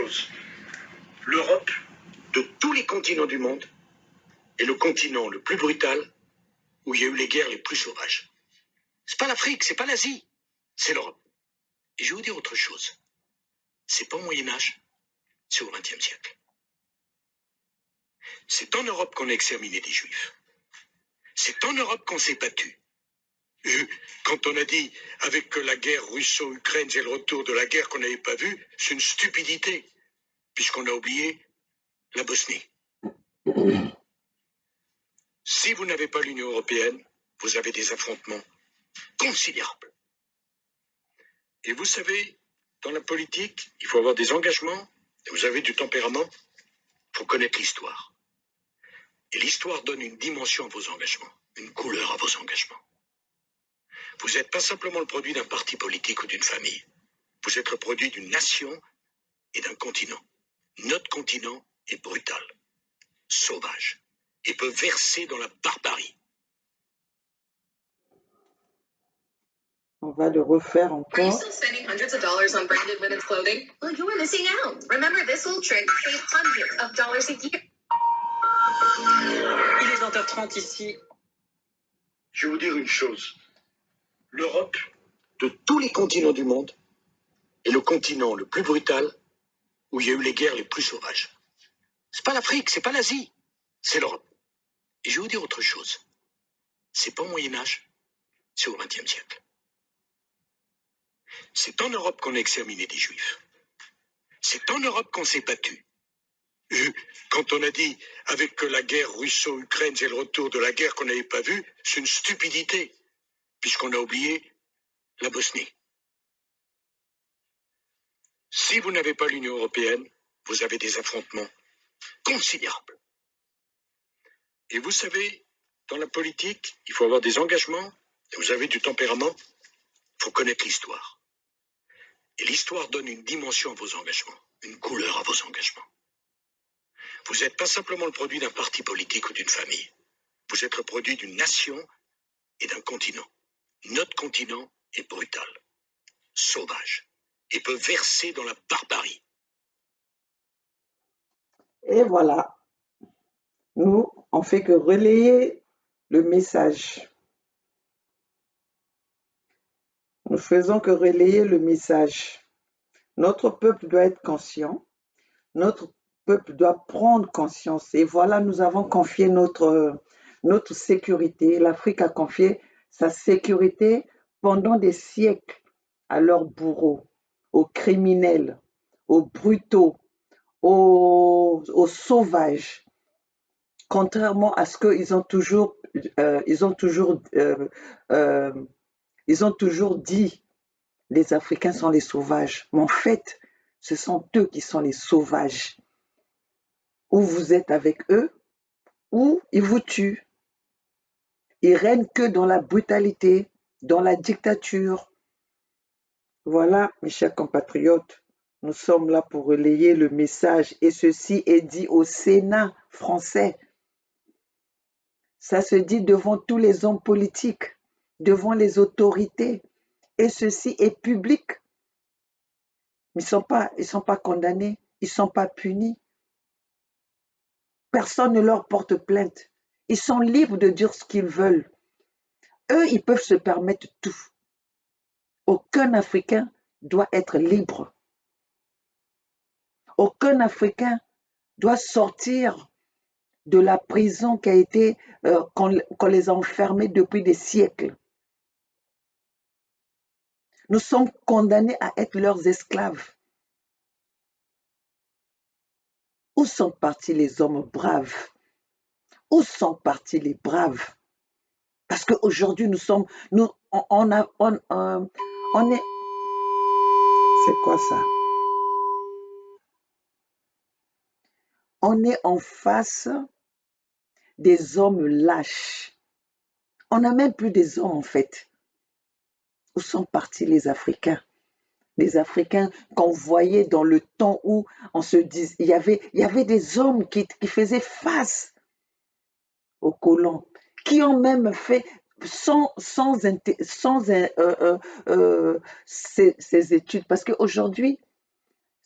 chose. L'Europe, de tous les continents du monde, est le continent le plus brutal où il y a eu les guerres les plus sauvages. C'est pas l'Afrique, c'est pas l'Asie, c'est l'Europe. Et je vais vous dire autre chose. C'est pas au Moyen-Âge, c'est au XXe siècle. C'est en Europe qu'on a exterminé des Juifs. C'est en Europe qu'on s'est battu. Quand on a dit, avec la guerre russo-ukraine, c'est le retour de la guerre qu'on n'avait pas vue, c'est une stupidité, puisqu'on a oublié la Bosnie. Si vous n'avez pas l'Union européenne, vous avez des affrontements considérables. Et vous savez, dans la politique, il faut avoir des engagements, et vous avez du tempérament, il faut connaître l'histoire. Et l'histoire donne une dimension à vos engagements, une couleur à vos engagements. Vous n'êtes pas simplement le produit d'un parti politique ou d'une famille. Vous êtes le produit d'une nation et d'un continent. Notre continent est brutal, sauvage, et peut verser dans la barbarie. On va le refaire Are you encore. still spending hundreds of dollars on branded women's clothing? Well, you are missing out. Remember this little trick saves hundreds of dollars a year. Il est 20h30 ici. Je vais vous dire une chose. L'Europe, de tous les continents du monde, est le continent le plus brutal où il y a eu les guerres les plus sauvages. C'est pas l'Afrique, c'est pas l'Asie, c'est l'Europe. Et je vais vous dire autre chose. C'est pas au Moyen-Âge, c'est au XXe siècle. C'est en Europe qu'on a exterminé des Juifs. C'est en Europe qu'on s'est battu. Quand on a dit, avec la guerre russo-ukraine, c'est le retour de la guerre qu'on n'avait pas vue, c'est une stupidité, puisqu'on a oublié la Bosnie. Si vous n'avez pas l'Union européenne, vous avez des affrontements considérables. Et vous savez, dans la politique, il faut avoir des engagements, et vous avez du tempérament, il faut connaître l'histoire. Et l'histoire donne une dimension à vos engagements, une couleur à vos engagements. Vous n'êtes pas simplement le produit d'un parti politique ou d'une famille. Vous êtes le produit d'une nation et d'un continent. Notre continent est brutal, sauvage, et peut verser dans la barbarie. Et voilà, nous, on fait que relayer le message. Nous faisons que relayer le message. Notre peuple doit être conscient. Notre peuple doit prendre conscience. Et voilà, nous avons confié notre sécurité. L'Afrique a confié sa sécurité pendant des siècles à leurs bourreaux, aux criminels, aux brutaux, aux sauvages. Contrairement à ce qu'ils ont toujours, dit, les Africains sont les sauvages. Mais en fait, ce sont eux qui sont les sauvages. Ou vous êtes avec eux, ou ils vous tuent. Ils règnent que dans la brutalité, dans la dictature. Voilà, mes chers compatriotes, nous sommes là pour relayer le message. Et ceci est dit au Sénat français. Ça se dit devant tous les hommes politiques, devant les autorités. Et ceci est public. Ils sont pas condamnés, ils ne sont pas punis. Personne ne leur porte plainte. Ils sont libres de dire ce qu'ils veulent. Eux, ils peuvent se permettre tout. Aucun Africain doit être libre. Aucun Africain doit sortir de la prison qui a été, qu'on les a enfermés depuis des siècles. Nous sommes condamnés à être leurs esclaves. Où sont partis les hommes braves? Où sont partis les braves? Parce qu'aujourd'hui, on est... C'est quoi ça? On est en face des hommes lâches. On n'a même plus des hommes en fait. Où sont partis les Africains? Les Africains qu'on voyait dans le temps où on se disait, il y avait des hommes qui faisaient face aux colons, qui ont même fait ces études. Parce qu'aujourd'hui,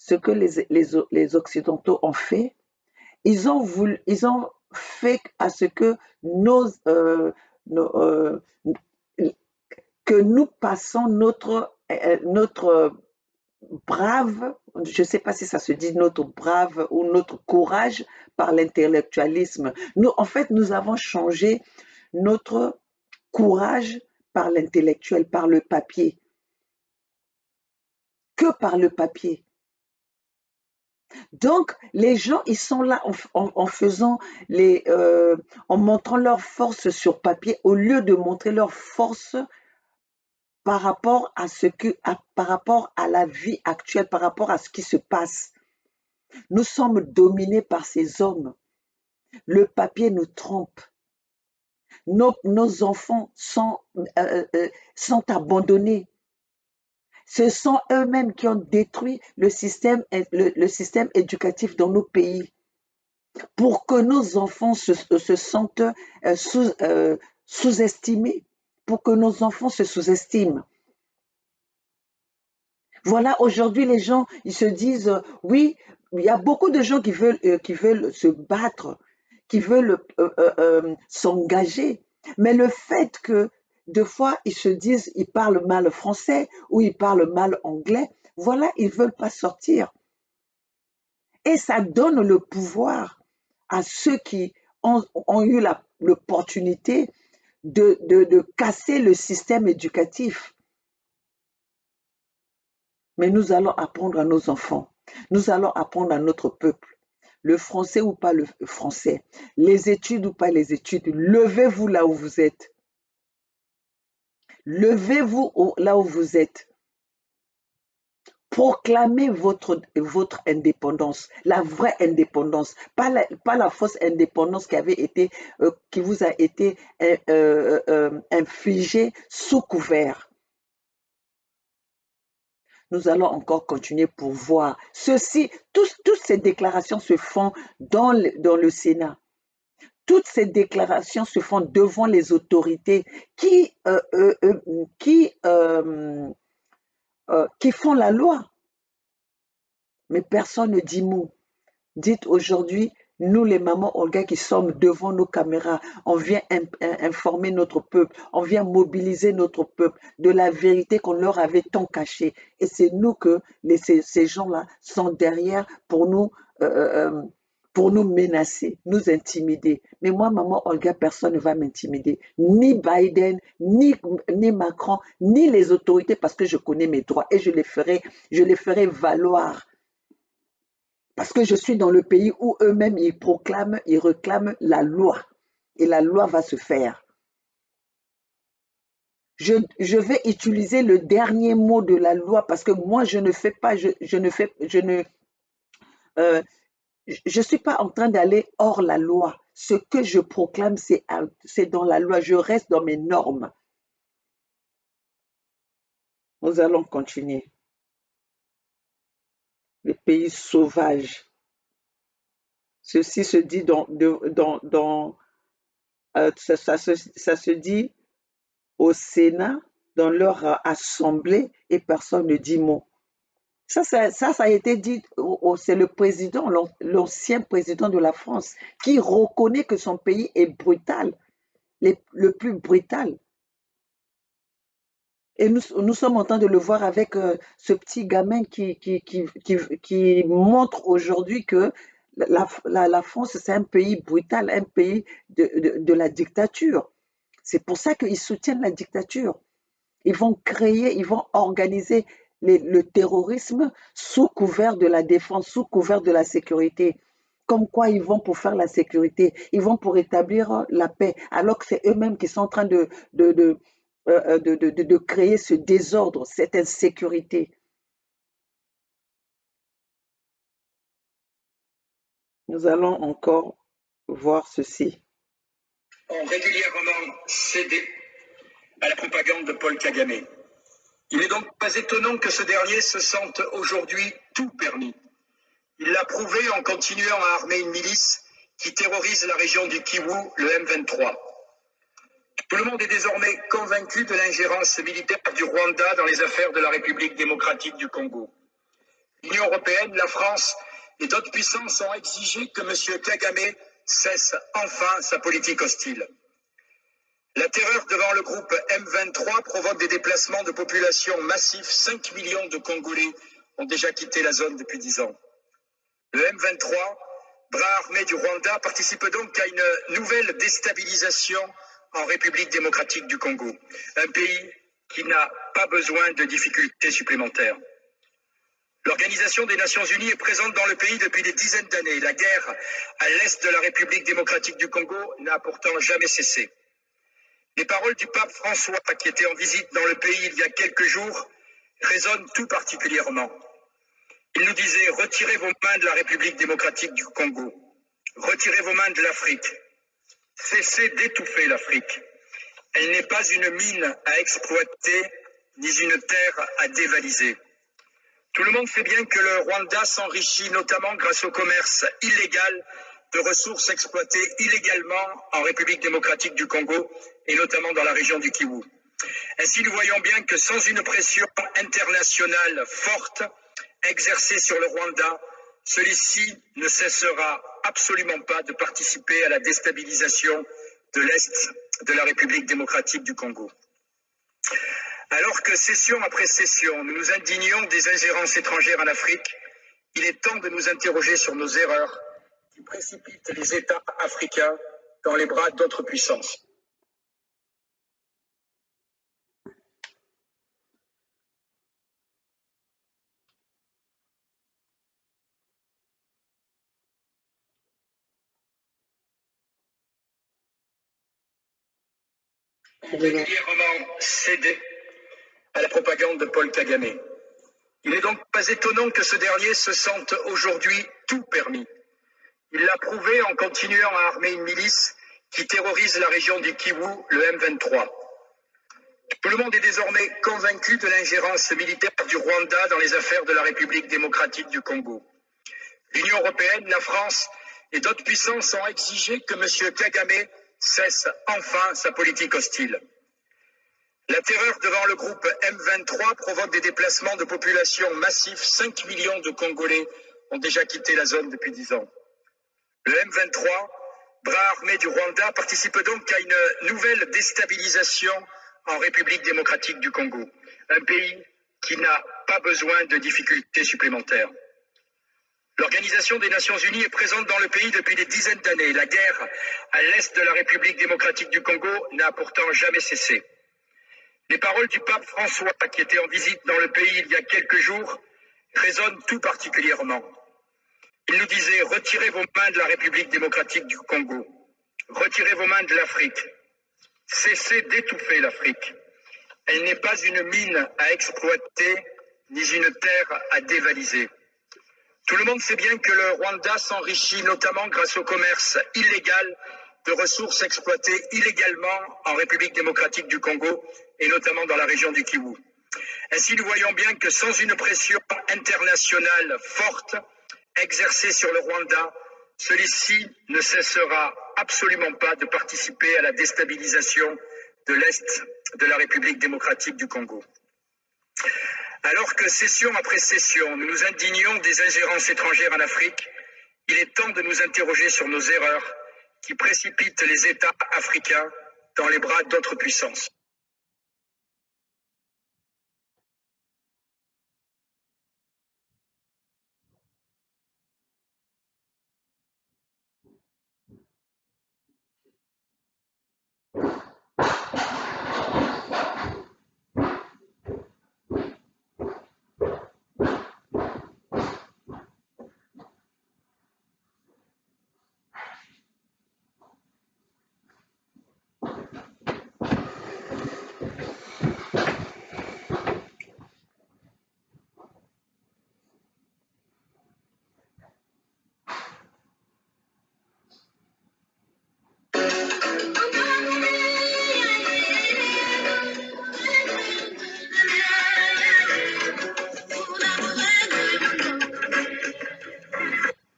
ce que les Occidentaux ont fait, ils ont fait à ce que nos, que nous passons notre brave, je ne sais pas si ça se dit notre brave ou notre courage par l'intellectualisme. Nous, en fait, nous avons changé notre courage par l'intellectuel, par le papier, que par le papier. Donc, les gens, ils sont là en faisant en montrant leur force sur papier au lieu de montrer leur force par rapport par rapport à la vie actuelle, par rapport à ce qui se passe. Nous sommes dominés par ces hommes. Le papier nous trompe. Nos enfants sont abandonnés. Ce sont eux-mêmes qui ont détruit le système éducatif dans nos pays pour que nos enfants se sentent sous-estimés, pour que nos enfants se sous-estiment. Voilà, aujourd'hui, les gens, ils se disent, oui, il y a beaucoup de gens qui veulent se battre, qui veulent s'engager. Mais le fait que, deux fois, ils se disent, ils parlent mal français ou ils parlent mal anglais, voilà, ils ne veulent pas sortir. Et ça donne le pouvoir à ceux qui ont eu l'opportunité de casser le système éducatif. Mais nous allons apprendre à nos enfants, nous allons apprendre à notre peuple, le français ou pas le français, les études ou pas les études. Levez-vous là où vous êtes. Levez-vous là où vous êtes. Proclamez votre indépendance, la vraie indépendance, pas la fausse indépendance qui vous a été infligée sous couvert. Nous allons encore continuer pour voir. Toutes ces déclarations se font dans le Sénat. Toutes ces déclarations se font devant les autorités qui font la loi. Mais personne ne dit mot. Dites aujourd'hui, nous les mamans Olga qui sommes devant nos caméras, on vient informer notre peuple, on vient mobiliser notre peuple de la vérité qu'on leur avait tant cachée. Et c'est nous que ces gens-là sont derrière pour nous menacer, nous intimider. Mais moi, maman Olga, personne ne va m'intimider. Ni Biden, ni Macron, ni les autorités, parce que je connais mes droits et je les ferai valoir. Parce que je suis dans le pays où eux-mêmes, ils réclament la loi. Et la loi va se faire. Je vais utiliser le dernier mot de la loi parce que moi, je ne suis pas en train d'aller hors la loi. Ce que je proclame, c'est dans la loi. Je reste dans mes normes. Nous allons continuer. Les pays sauvages. Ceci se dit ça se dit au Sénat, dans leur assemblée, et personne ne dit mot. Ça a été dit, c'est le président, l'ancien président de la France, qui reconnaît que son pays est brutal, le plus brutal. Et nous sommes en train de le voir avec ce petit gamin qui montre aujourd'hui que la France, c'est un pays brutal, un pays de la dictature. C'est pour ça qu'ils soutiennent la dictature. Ils vont organiser le terrorisme sous couvert de la défense, sous couvert de la sécurité. Comme quoi ils vont pour faire la sécurité, ils vont pour établir la paix, alors que c'est eux-mêmes qui sont en train de créer ce désordre, cette insécurité. Nous allons encore voir ceci. Ont régulièrement cédé à la propagande de Paul Kagame. Il n'est donc pas étonnant que ce dernier se sente aujourd'hui tout permis. Il l'a prouvé en continuant à armer une milice qui terrorise la région du Kivu, le M23. Tout le monde est désormais convaincu de l'ingérence militaire du Rwanda dans les affaires de la République démocratique du Congo. L'Union européenne, la France et d'autres puissances ont exigé que M. Kagame cesse enfin sa politique hostile. La terreur devant le groupe M23 provoque des déplacements de population massifs. 5 millions de Congolais ont déjà quitté la zone depuis 10 ans. Le M23, bras armé du Rwanda, participe donc à une nouvelle déstabilisation en République démocratique du Congo, un pays qui n'a pas besoin de difficultés supplémentaires. L'Organisation des Nations Unies est présente dans le pays depuis des dizaines d'années. La guerre à l'est de la République démocratique du Congo n'a pourtant jamais cessé. Les paroles du pape François, qui était en visite dans le pays il y a quelques jours, résonnent tout particulièrement. Il nous disait: retirez vos mains de la République démocratique du Congo, retirez vos mains de l'Afrique, cessez d'étouffer l'Afrique. Elle n'est pas une mine à exploiter, ni une terre à dévaliser. Tout le monde sait bien que le Rwanda s'enrichit notamment grâce au commerce illégal de ressources exploitées illégalement en République démocratique du Congo et notamment dans la région du Kivu. Ainsi, nous voyons bien que sans une pression internationale forte exercée sur le Rwanda, celui-ci ne cessera absolument pas de participer à la déstabilisation de l'Est de la République démocratique du Congo. Alors que session après session, nous nous indignons des ingérences étrangères en Afrique, il est temps de nous interroger sur nos erreurs qui précipitent les États africains dans les bras d'autres puissances. Régulièrement cédé à la propagande de Paul Kagame. Il n'est donc pas étonnant que ce dernier se sente aujourd'hui tout permis. Il l'a prouvé en continuant à armer une milice qui terrorise la région du Kivu, le M23. Tout le monde est désormais convaincu de l'ingérence militaire du Rwanda dans les affaires de la République démocratique du Congo. L'Union européenne, la France et d'autres puissances ont exigé que M. Kagame cesse enfin sa politique hostile. La terreur devant le groupe M23 provoque des déplacements de population massifs. 5 millions de Congolais ont déjà quitté la zone depuis 10 ans. Le M23, bras armé du Rwanda, participe donc à une nouvelle déstabilisation en République démocratique du Congo, un pays qui n'a pas besoin de difficultés supplémentaires. L'Organisation des Nations Unies est présente dans le pays depuis des dizaines d'années. La guerre à l'est de la République démocratique du Congo n'a pourtant jamais cessé. Les paroles du pape François, qui était en visite dans le pays il y a quelques jours, résonnent tout particulièrement. Il nous disait: retirez vos mains de la République démocratique du Congo, retirez vos mains de l'Afrique, cessez d'étouffer l'Afrique. Elle n'est pas une mine à exploiter, ni une terre à dévaliser. Tout le monde sait bien que le Rwanda s'enrichit notamment grâce au commerce illégal de ressources exploitées illégalement en République démocratique du Congo et notamment dans la région du Kivu. Ainsi, nous voyons bien que sans une pression internationale forte exercée sur le Rwanda, celui-ci ne cessera absolument pas de participer à la déstabilisation de l'Est de la République démocratique du Congo. Alors que session après session, nous nous indignons des ingérences étrangères en Afrique, il est temps de nous interroger sur nos erreurs qui précipitent les États africains dans les bras d'autres puissances.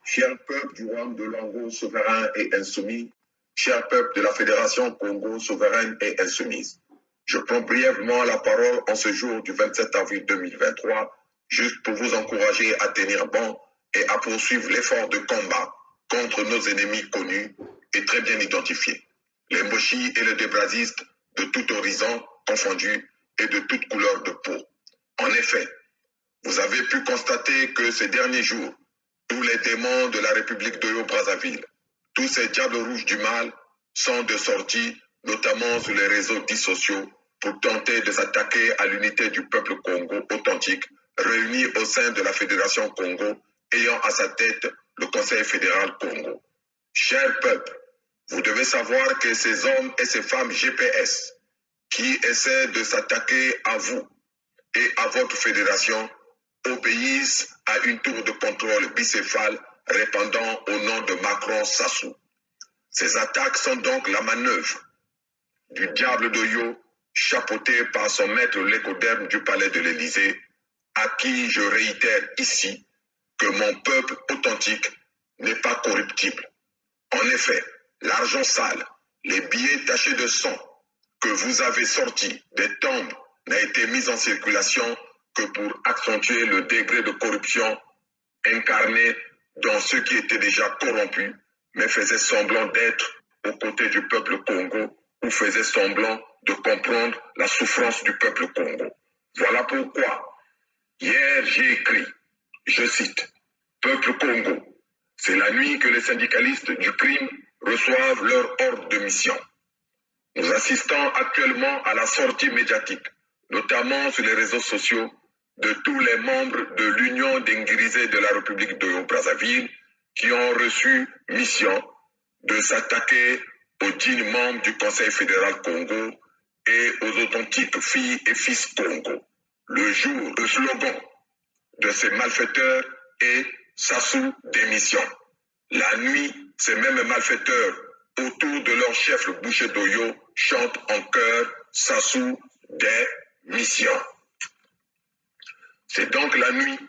Cher peuple du royaume de Longo souverain et insoumis, cher peuple de la Fédération Congo souveraine et insoumise, je prends brièvement la parole en ce jour du 27 avril 2023, juste pour vous encourager à tenir bon et à poursuivre l'effort de combat contre nos ennemis connus et très bien identifiés, les Mboshi et les débrasistes de tout horizon confondus et de toute couleur de peau. En effet, vous avez pu constater que ces derniers jours, tous les démons de la République d'Oyo-Brazzaville, tous ces diables rouges du mal sont de sortie, notamment sur les réseaux dits sociaux, pour tenter de s'attaquer à l'unité du peuple Congo authentique, réuni au sein de la Fédération Congo, ayant à sa tête le Conseil fédéral Congo. Cher peuple, vous devez savoir que ces hommes et ces femmes GPS qui essaient de s'attaquer à vous et à votre fédération obéissent à une tour de contrôle bicéphale répandant au nom de Macron Sassou. Ces attaques sont donc la manœuvre du diable d'Oyo, chapeauté par son maître l'écoderme du palais de l'Élysée, à qui je réitère ici que mon peuple authentique n'est pas corruptible. En effet, l'argent sale, les billets tachés de sang que vous avez sortis des tombes n'a été mis en circulation que pour accentuer le degré de corruption incarné dans ceux qui étaient déjà corrompus, mais faisaient semblant d'être aux côtés du peuple Congo ou faisaient semblant de comprendre la souffrance du peuple Congo. Voilà pourquoi, hier j'ai écrit, je cite, « Peuple Congo, c'est la nuit que les syndicalistes du crime reçoivent leur ordre de mission. Nous assistons actuellement à la sortie médiatique, notamment sur les réseaux sociaux, de tous les membres de l'Union des Nguirisés de la République d'Oyo-Brazzaville qui ont reçu mission de s'attaquer aux dignes membres du Conseil fédéral Congo et aux authentiques filles et fils Congo. Le jour, le slogan de ces malfaiteurs est « Sassou démission ». La nuit, ces mêmes malfaiteurs, autour de leur chef le boucher d'Oyo, chantent en chœur « Sassou démission ». C'est donc la nuit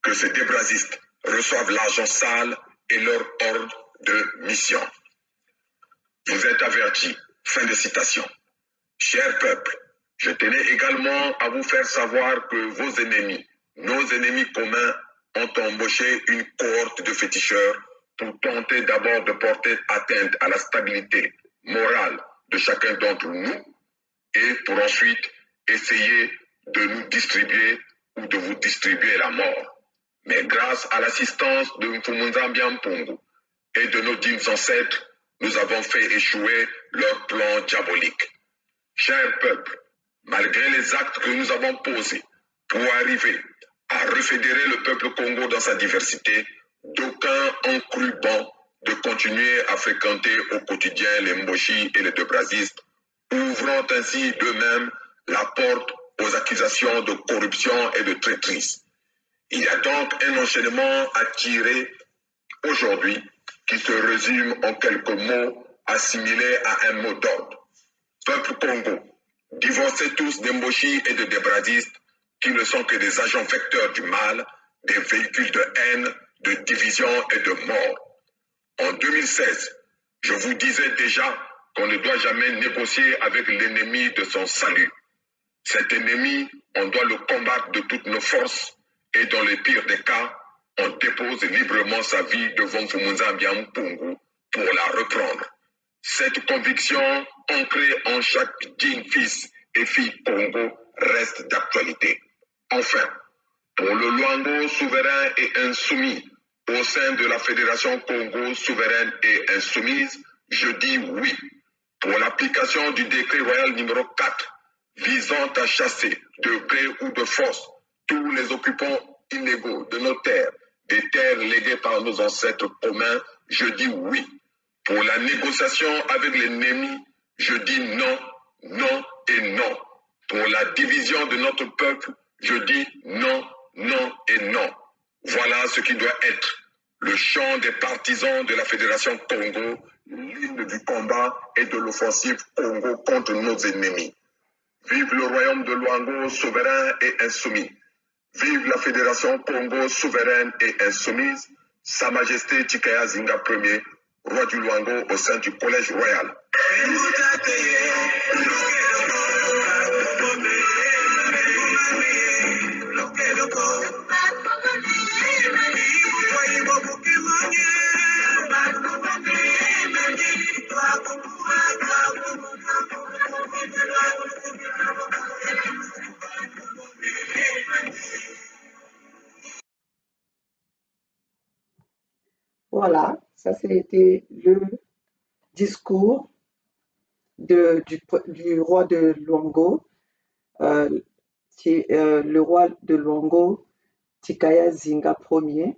que ces débrasistes reçoivent l'argent sale et leur ordre de mission. Vous êtes avertis. Fin de citation. Cher peuple, je tenais également à vous faire savoir que vos ennemis, nos ennemis communs, ont embauché une cohorte de féticheurs pour tenter d'abord de porter atteinte à la stabilité morale de chacun d'entre nous et pour ensuite essayer de nous distribuer ou de vous distribuer la mort. Mais grâce à l'assistance de Mfumunzambia Mpungu et de nos dignes ancêtres, nous avons fait échouer leur plan diabolique. Cher peuple, malgré les actes que nous avons posés pour arriver à refédérer le peuple Congo dans sa diversité, d'aucuns ont cru bon de continuer à fréquenter au quotidien les Mboshi et les débrasistes, ouvrant ainsi d'eux-mêmes la porte aux accusations de corruption et de traîtrise. Il y a donc un enchaînement à tirer aujourd'hui qui se résume en quelques mots assimilés à un mot d'ordre. Peuple Congo, divorcez tous des Mboshi et de débrasistes qui ne sont que des agents vecteurs du mal, des véhicules de haine, de division et de mort. En 2016, je vous disais déjà qu'on ne doit jamais négocier avec l'ennemi de son salut. Cet ennemi, on doit le combattre de toutes nos forces et dans le pire des cas, on dépose librement sa vie devant Mfumunzambia Mpungu pour la reprendre. Cette conviction, ancrée en chaque digne fils et fille Congo, reste d'actualité. Enfin, pour le Luango souverain et insoumis au sein de la Fédération Congo souveraine et insoumise, je dis oui. Pour l'application du décret royal numéro 4 visant à chasser de gré ou de force tous les occupants illégaux de nos terres, des terres léguées par nos ancêtres communs, je dis oui. Pour la négociation avec l'ennemi, je dis non, non et non. Pour la division de notre peuple, je dis non, non et non. Voilà ce qui doit être le chant des partisans de la Fédération Congo, l'hymne du combat et de l'offensive Congo contre nos ennemis. Vive le royaume de Luango souverain et insoumis. Vive la Fédération Congo souveraine et insoumise. Sa Majesté Tikaya Zinga Ier, roi du Luango au sein du Collège royal. Look Voilà, ça c'était le discours du roi de Luango, euh, le roi de Luango, Tikaya Zinga Ier,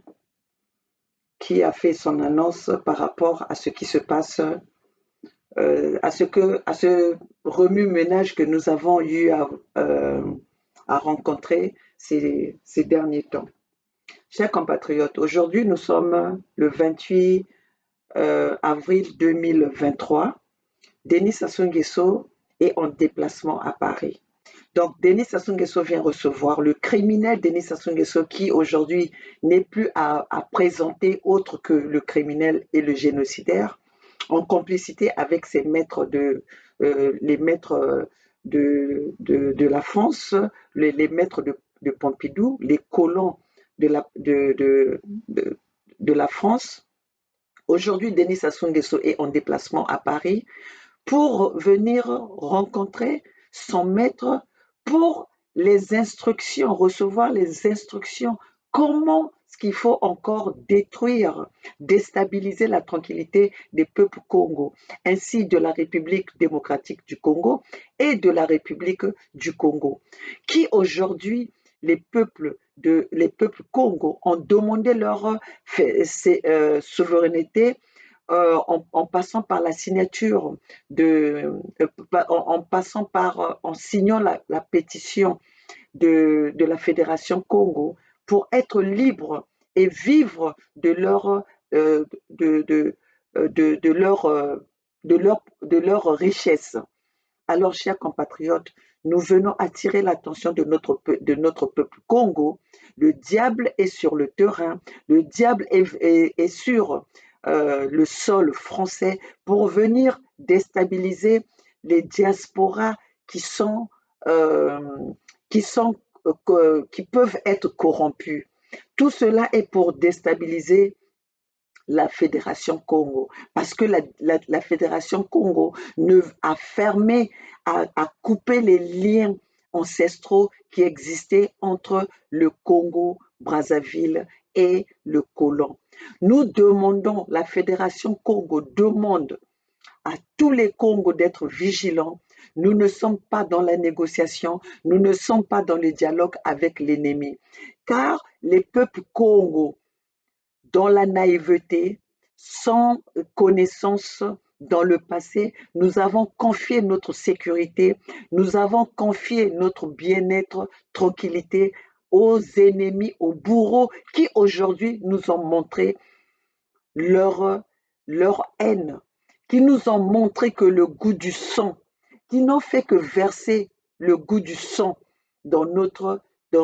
qui a fait son annonce par rapport à ce qui se passe, à ce remue-ménage que nous avons eu à rencontrer ces derniers temps. Chers compatriotes, aujourd'hui nous sommes le 28 avril 2023. Denis Sassou Nguesso est en déplacement à Paris. Donc, Denis Sassou Nguesso vient recevoir le criminel Denis Sassou Nguesso qui aujourd'hui n'est plus à présenter autre que le criminel et le génocidaire, en complicité avec ses maîtres les maîtres de la France, les maîtres de Pompidou, les colons de la France. Aujourd'hui, Denis Sassou Nguesso est en déplacement à Paris pour venir rencontrer son maître pour les instructions, recevoir les instructions, comment ce qu'il faut encore détruire, déstabiliser la tranquillité des peuples Congo, ainsi de la République démocratique du Congo et de la République du Congo, qui aujourd'hui, les peuples Congo ont demandé leur souveraineté en passant par la signature en signant la pétition de la Fédération Congo pour être libres et vivre de leur richesse. Alors, chers compatriotes, nous venons attirer l'attention de notre peuple Congo. Le diable est sur le terrain, le diable est sur le sol français pour venir déstabiliser les diasporas qui peuvent être corrompus. Tout cela est pour déstabiliser la Fédération Congo, parce que la Fédération Congo a fermé, a coupé les liens ancestraux qui existaient entre le Congo, Brazzaville et le colon. Nous demandons, la Fédération Congo demande à tous les Congos d'être vigilants. Nous ne sommes pas dans la négociation, nous ne sommes pas dans le dialogue avec l'ennemi, car les peuples Congo, dans la naïveté, sans connaissance dans le passé, nous avons confié notre sécurité, nous avons confié notre bien-être, tranquillité aux ennemis, aux bourreaux qui aujourd'hui nous ont montré leur haine, qui nous ont montré que le goût du sang, qui n'ont fait que verser le goût du sang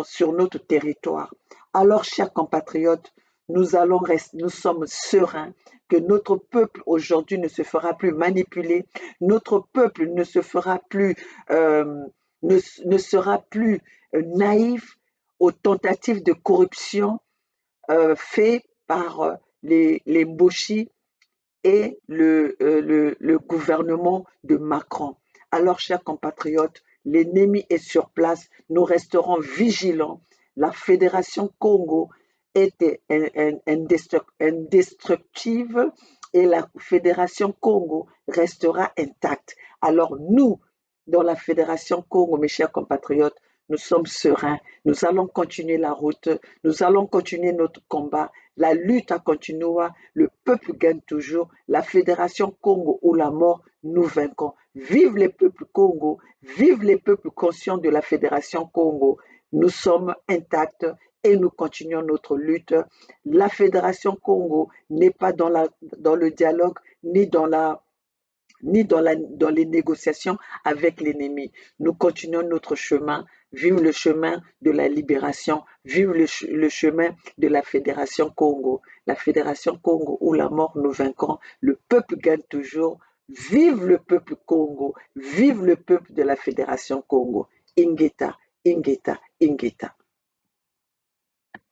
sur notre territoire. Alors, chers compatriotes, nous sommes sereins que notre peuple aujourd'hui ne se fera plus manipuler, notre peuple ne sera plus naïf aux tentatives de corruption faites par les Mboshi et le gouvernement de Macron. Alors, chers compatriotes, l'ennemi est sur place, nous resterons vigilants. La Fédération Congo était indestructible et la Fédération Congo restera intacte. Alors nous, dans la Fédération Congo, mes chers compatriotes, nous sommes sereins, nous allons continuer la route, nous allons continuer notre combat, la lutte a continué, le peuple gagne toujours, la Fédération Congo ou la mort, nous vaincrons. Vive les peuples Congo, vive les peuples conscients de la Fédération Congo. Nous sommes intacts et nous continuons notre lutte. La Fédération Congo n'est pas dans le dialogue ni dans les négociations avec l'ennemi. Nous continuons notre chemin. Vive le chemin de la libération. Vive le chemin de la Fédération Congo. La Fédération Congo où la mort nous vaincrons. Le peuple gagne toujours. Vive le peuple Congo. Vive le peuple de la Fédération Congo. Ingeta, Ingeta, Ingeta.